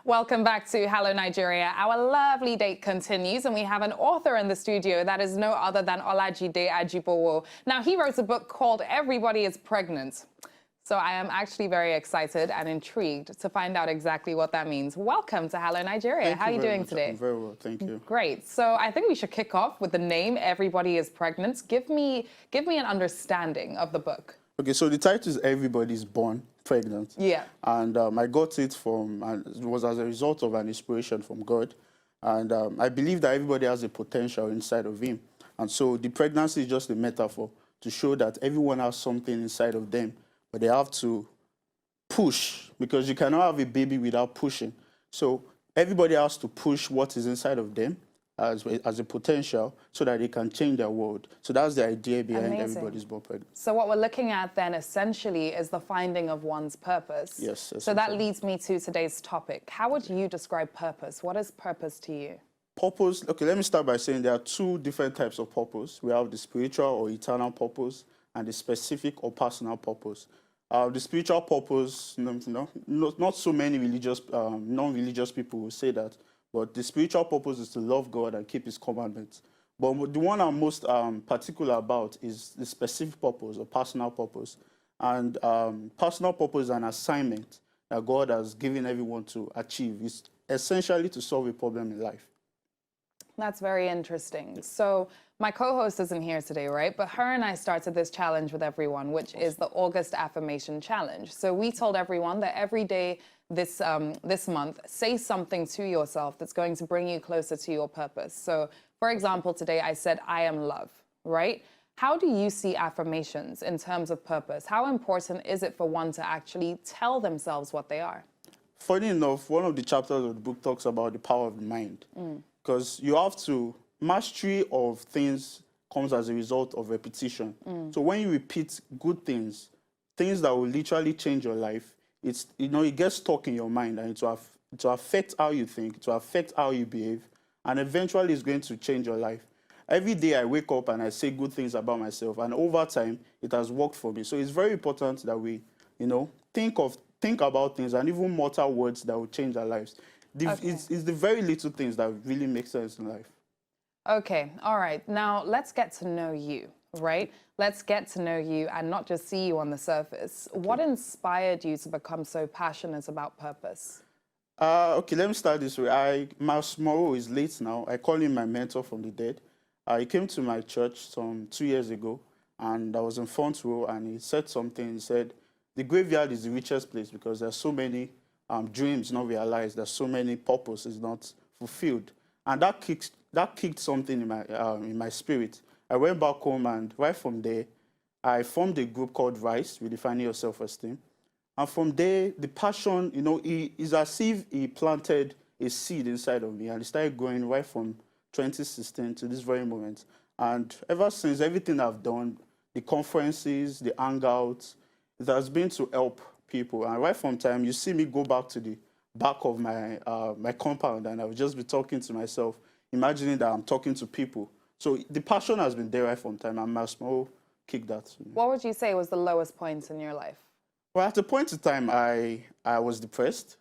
Welcome back to Hello Nigeria. Our lovely date continues, and we have an author in the studio that is no other than Olajide Ajibowo. Now, he wrote a book called Everybody is Pregnant. So I am actually very excited and intrigued to find out exactly what that means. Welcome to Hello Nigeria. How are you doing today? I'm very well, thank you. Great. So I think we should kick off with the name Everybody is Pregnant. Give me an understanding of the book. Okay, so the title is Everybody's Born Pregnant. Yeah. And I got it from, and it was as a result of an inspiration from God. And I believe that everybody has a potential inside of him. And so the pregnancy is just a metaphor to show that everyone has something inside of them, but they have to push, because you cannot have a baby without pushing. So everybody has to push what is inside of them as a potential so that they can change their world. So that's the idea behind Everybody's Born Pregnant. So what we're looking at then essentially is the finding of one's purpose. Yes. So that leads me to today's topic. How would you describe purpose? What is purpose to you? Purpose, okay, let me start by saying there are two different types of purpose. We have the spiritual or eternal purpose and the specific or personal purpose. The spiritual purpose, not so many religious, non-religious people will say that, but the spiritual purpose is to love God and keep his commandments. But the one I'm most particular about is the specific purpose or personal purpose. And personal purpose is an assignment that God has given everyone to achieve. It's essentially to solve a problem in life. That's very interesting. So my co-host isn't here today, right? But her and I started this challenge with everyone, which is the August Affirmation Challenge. So we told everyone that every day this month, say something to yourself that's going to bring you closer to your purpose. So, for example, today I said, I am love, right? How do you see affirmations in terms of purpose? How important is it for one to actually tell themselves what they are? Funny enough, one of the chapters of the book talks about the power of the mind. Because you have to, mastery of things comes as a result of repetition. So when you repeat good things, things that will literally change your life, it gets stuck in your mind, and it will affect how you think, it will affect how you behave, and eventually it's going to change your life. Every day I wake up and I say good things about myself, and over time it has worked for me. So it's very important that we, think about things, and even mortal words that will change our lives. It's the very little things that really make sense in life. Okay, all right. Now let's get to know you, right? Let's get to know you and not just see you on the surface. Okay. What inspired you to become so passionate about purpose? Okay, let me start this way. Mas Moro is late now. I call him my mentor from the dead. He came to my church some 2 years ago, and I was in front row, and he said something. He said, the graveyard is the richest place because there's so many dreams not realized, there's so many purposes not fulfilled. And that kicked something in my spirit. I went back home, and right from there, I formed a group called Rise, Redefining Your Self-Esteem. And from there, the passion, it's as if he planted a seed inside of me, and it started growing right from 2016 to this very moment. And ever since, everything I've done, the conferences, the hangouts, it has been to help people. And right from time, you see me go back to the back of my compound, and I would just be talking to myself, imagining that I'm talking to people. So the passion has been there right from time, and Masmo kicked that. What would you say was the lowest point in your life? Well, at a point in time, I was depressed.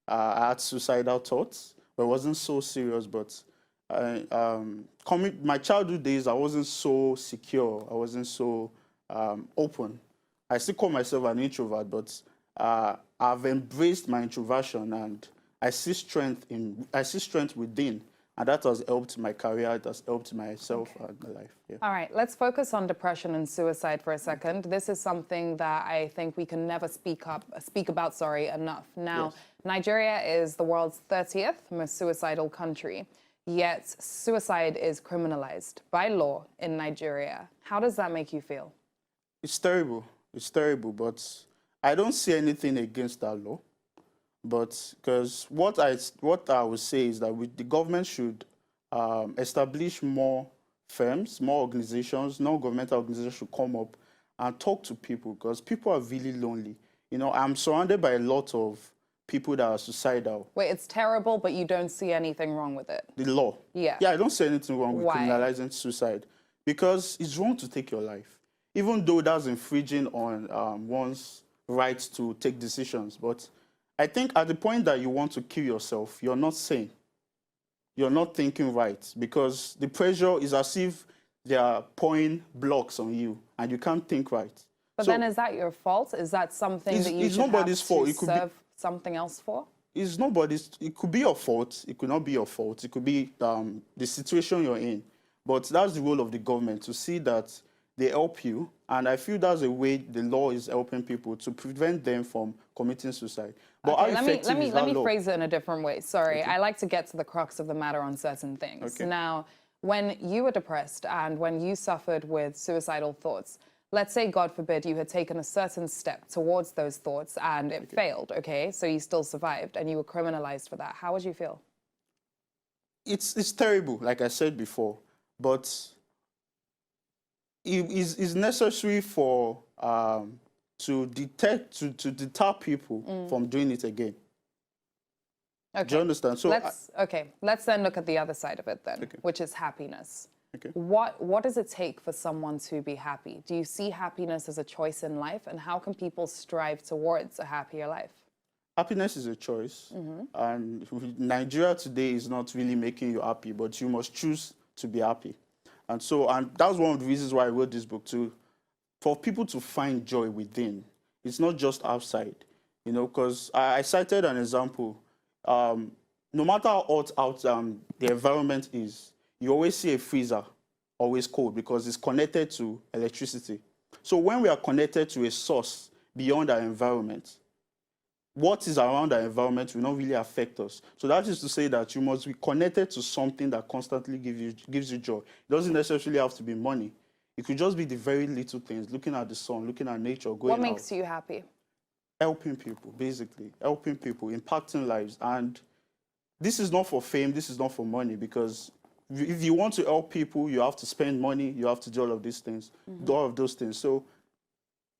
I had suicidal thoughts, but it wasn't so serious. But my childhood days, I wasn't so secure. I wasn't so open. I still call myself an introvert, but I've embraced my introversion, and I see strength within. And that has helped my career, it has helped myself and my life. Yeah. All right, let's focus on depression and suicide for a second. This is something that I think we can never speak about enough. Now, yes. Nigeria is the world's 30th most suicidal country, yet suicide is criminalized by law in Nigeria. How does that make you feel? It's terrible. It's terrible, but I don't see anything against that law. But because what I would say is that the government should establish more firms, more organizations, non-governmental organizations should come up and talk to people, because people are really lonely. I'm surrounded by a lot of people that are suicidal. Wait, it's terrible, but you don't see anything wrong with it? The law. Yeah. Yeah, I don't see anything wrong with Why? criminalizing suicide, because it's wrong to take your life, even though that's infringing on one's right to take decisions. But I think at the point that you want to kill yourself, you're not sane. You're not thinking right, because the pressure is as if they are pouring blocks on you and you can't think right. But then is that your fault? Is that something that you it's should nobody's have fault. to It could be, serve something else for? it's nobody's. It could be your fault. It could not be your fault. It could be the situation you're in. But that's the role of the government, to see that they help you. And I feel that's a way the law is helping people to prevent them from committing suicide. But Okay, how effective is that let me law? phrase it in a different way. Sorry, I like to get to the crux of the matter on certain things. Okay. Now, when you were depressed and when you suffered with suicidal thoughts, let's say, God forbid, you had taken a certain step towards those thoughts and it failed, okay? So you still survived and you were criminalized for that. How would you feel? It's terrible, like I said before, but it's necessary for to deter people from doing it again. Okay. Do you understand? So let's then look at the other side of it then, Okay. which is happiness. Okay. What does it take for someone to be happy? Do you see happiness as a choice in life, and how can people strive towards a happier life? Happiness is a choice, and Nigeria today is not really making you happy, but you must choose to be happy. And that's one of the reasons why I wrote this book too, for people to find joy within. It's not just outside, you know, because I cited an example. No matter how hot the environment is, you always see a freezer always cold because it's connected to electricity. So when we are connected to a source beyond our environment, what is around our environment will not really affect us. So that is to say that you must be connected to something that constantly gives you joy. It doesn't necessarily have to be money. It could just be the very little things, looking at the sun, looking at nature, going out. What makes you happy? Helping people, basically. Helping people, impacting lives. And this is not for fame, this is not for money, because if you want to help people, you have to spend money, you have to do all of these things, do all of those things. So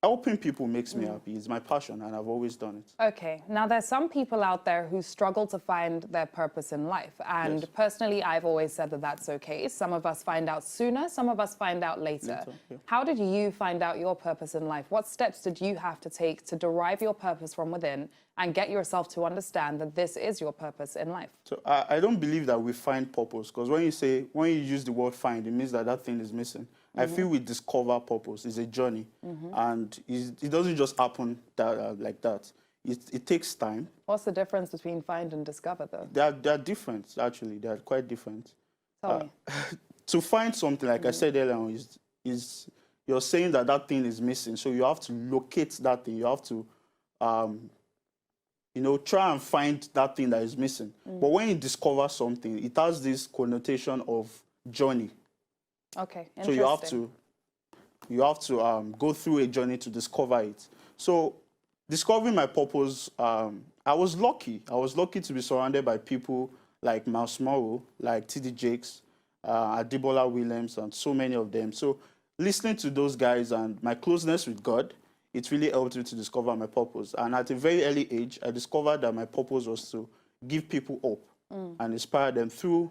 helping people makes me happy. It's my passion, and I've always done it. Okay. Now, there's some people out there who struggle to find their purpose in life. And Yes. personally, I've always said that that's okay. Some of us find out sooner, some of us find out later. Yeah. How did you find out your purpose in life? What steps did you have to take to derive your purpose from within and get yourself to understand that this is your purpose in life? So I don't believe that we find purpose, because when you use the word find, it means that thing is missing. I feel we discover purpose. It's a journey, and it doesn't just happen like that. It takes time. What's the difference between find and discover, though? They are different, actually. They are quite different. Tell me. To find something, like I said earlier on, is you're saying that thing is missing. So you have to locate that thing. You have to, try and find that thing that is missing. But when you discover something, it has this connotation of journey. Okay, So you have to go through a journey to discover it. So discovering my purpose, I was lucky. I was lucky to be surrounded by people like Miles Morrow, like T.D. Jakes, Adebola Williams, and so many of them. So listening to those guys and my closeness with God, it really helped me to discover my purpose. And at a very early age, I discovered that my purpose was to give people hope and inspire them through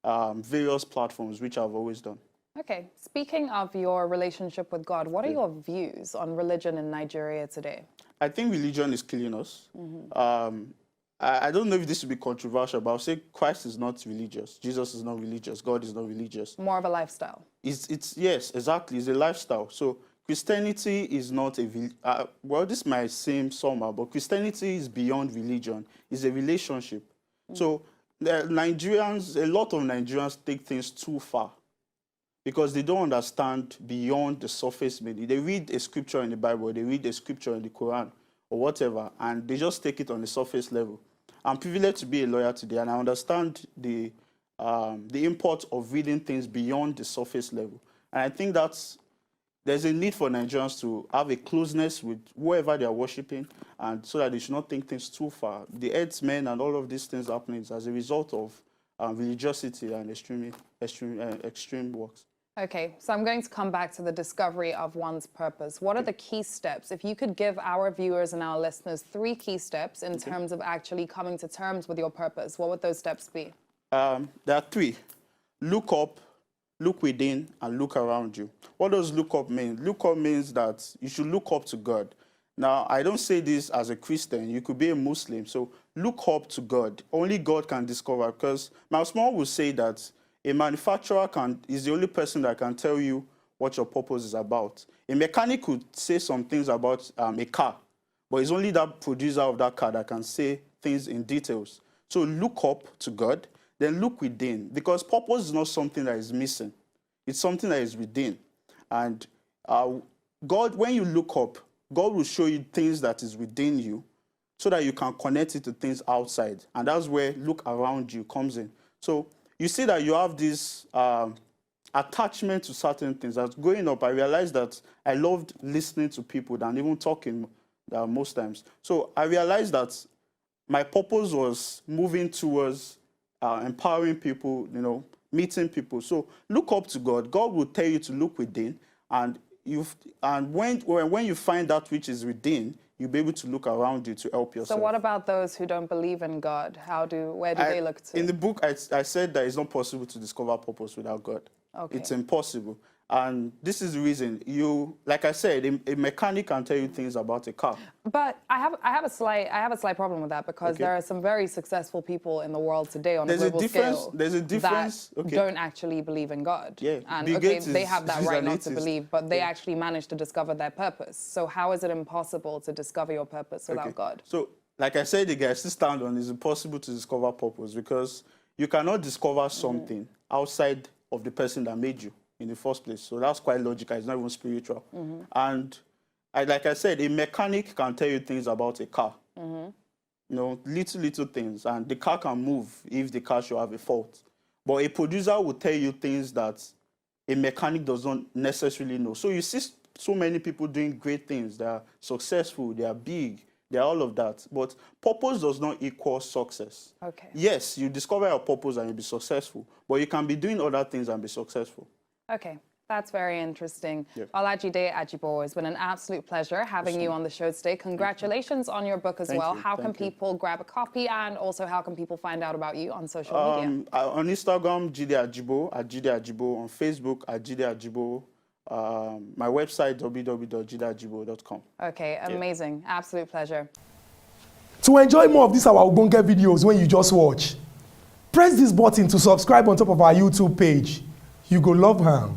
various platforms, which I've always done. Okay, speaking of your relationship with God, what are your views on religion in Nigeria today? I think religion is killing us. I don't know if this will be controversial, but I'll say Christ is not religious. Jesus is not religious. God is not religious. More of a lifestyle. Yes, exactly. It's a lifestyle. So Christianity is not this might seem somehow, but Christianity is beyond religion. It's a relationship. So a lot of Nigerians take things too far, because they don't understand beyond the surface meaning. They read a scripture in the Bible, they read a scripture in the Quran or whatever, and they just take it on the surface level. I'm privileged to be a lawyer today, and I understand the import of reading things beyond the surface level. And I think there's a need for Nigerians to have a closeness with whoever they are worshiping, and so that they should not think things too far. The herdsmen and all of these things happening as a result of religiosity and extreme works. Okay, so I'm going to come back to the discovery of one's purpose. What are the key steps? If you could give our viewers and our listeners 3 key steps in terms of actually coming to terms with your purpose, what would those steps be? There are 3. Look up, look within, and look around you. What does look up mean? Look up means that you should look up to God. Now, I don't say this as a Christian. You could be a Muslim. So look up to God. Only God can discover. Because Miles Moore will say that a manufacturer is the only person that can tell you what your purpose is about. A mechanic could say some things about a car, but it's only that producer of that car that can say things in details. So look up to God, then look within. Because purpose is not something that is missing. It's something that is within. And God, when you look up, God will show you things that is within you so that you can connect it to things outside. And that's where look around you comes in. So you see that you have this attachment to certain things. As growing up, I realized that I loved listening to people than even talking most times. So I realized that my purpose was moving towards empowering people, meeting people. So look up to God. God will tell you to look within, and when you find that which is within, you'll be able to look around you to help yourself. So what about those who don't believe in God? Where do they look to? In the book, I said that it's not possible to discover purpose without God. Okay. It's impossible. And this is the reason like I said, a mechanic can tell you things about a car. But I have a slight problem with that, because there are some very successful people in the world today on a global scale that don't actually believe in God. Yeah. And they have that right not to believe, but they actually managed to discover their purpose. So how is it impossible to discover your purpose without God? So, like I said, I still stand on, it's impossible to discover purpose, because you cannot discover something outside of the person that made you in the first place. So that's quite logical. It's not even spiritual. And like I said, a mechanic can tell you things about a car. Little things. And the car can move if the car should have a fault. But a producer will tell you things that a mechanic does not necessarily know. So you see so many people doing great things. They are successful, they are big, they are all of that. But purpose does not equal success. Okay. Yes, you discover your purpose and you'll be successful. But you can be doing other things and be successful. Okay, that's very interesting. Yeah. Olajide Ajibowo, it's been an absolute pleasure having you on the show today. Congratulations on your book as well. How can people grab a copy, and also how can people find out about you on social media? On Instagram, Jide Ajibowo, Ajibowo. On Facebook, Ajide Ajibowo. My website, www.jideajibowo.com. Okay, amazing. Yeah. Absolute pleasure. To enjoy more of these our Ogbonge videos when you just watch, press this button to subscribe on top of our YouTube page. You go love her.